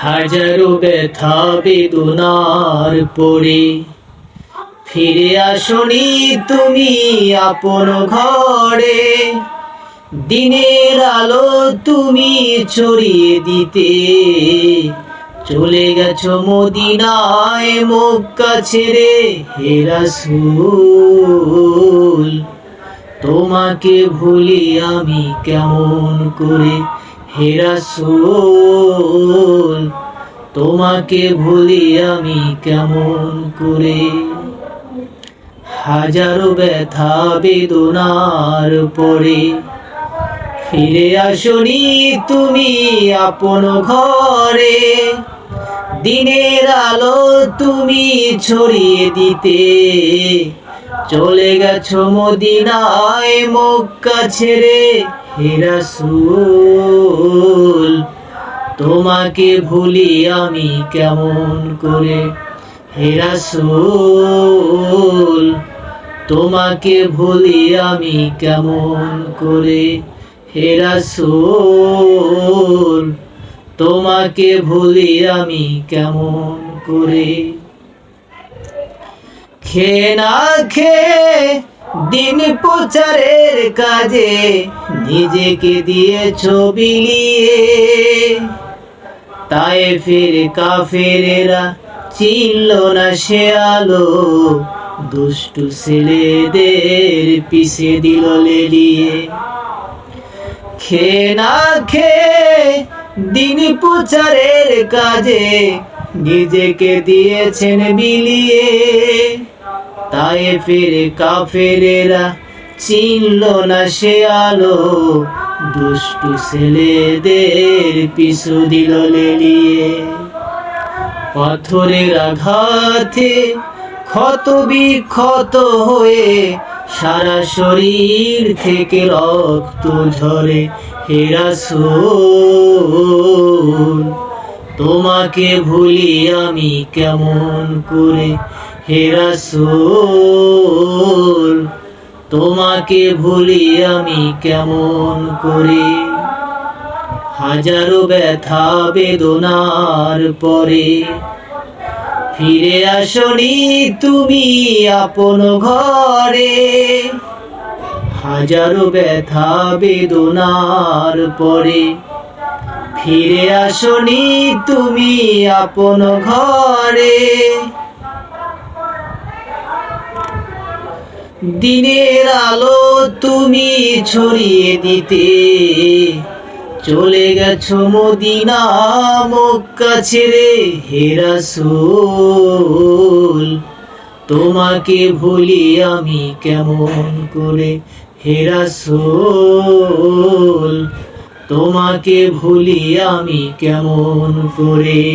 হাজারো ব্যথা বেদনার পরে ফিরে আসনি তুমি আপন ঘরে। দিনের আলো তুমি ছড়িয়ে দিতে চলে গেছো মদিনায় মক্কা ছেড়ে। হে রাসূল তোমাকে ভুলি আমি কেমন করে। হে রাসূল তোমাকে ভুলি আমি কেমন করে। হাজারো ব্যথা বেদনার পরে ফিরে আসনি তুমি আপন ঘরে। দিনের আলো তুমি ছড়িয়ে দিতে চলে গেছো মদিনায় মক্কা ছেড়ে। হে রাসূল তোমাকে ভুলি আমি কেমন করে। হে রাসূল তোমাকে ভুলি আমি কেমন করে। হে রাসূল তোমাকে ভুলি আমি কেমন করে। খেয়ে না খেয়ে দিন প্রচারের কাজে নিজেকে দিয়েছো বিলিয়ে। তায়েফের কাফেরেরা চিনল না সে আলো, দুষ্টু ছেলেদের পিছে দিল লেলিয়ে। খেয়ে না খেয়ে দিন প্রচারের কাজে নিজেকে দিয়েছেন বিলিয়ে। তায়েফের কাফেরেরা চিনল না সে আলো, দুষ্টু ছেলেদের পিছু দিল লেলিয়ে। পাথরের আঘাতে ক্ষত বিক্ষত হয়ে সারা শরীর থেকে রক্ত ঝরে। হে রাসূল তোমাকে ভুলি আমি কেমন করে। হে রাসূল তোমাকে ভুলি আমি কেমন করে। হাজারো ব্যথা বেদনার পরে ফিরে আসনি তুমি আপন ঘরে। হাজারো ব্যথা বেদনার পরে ফিরে আসনি তুমি আপন ঘরে। দিনের আলো তুমি ছড়িয়ে দিতে চলে গেছো মদিনা মক্কা ছেড়ে। হে রাসূল তোমাকে ভুলি আমি কেমন করে। হে রাসূল তোমাকে ভুলি আমি কেমন করে।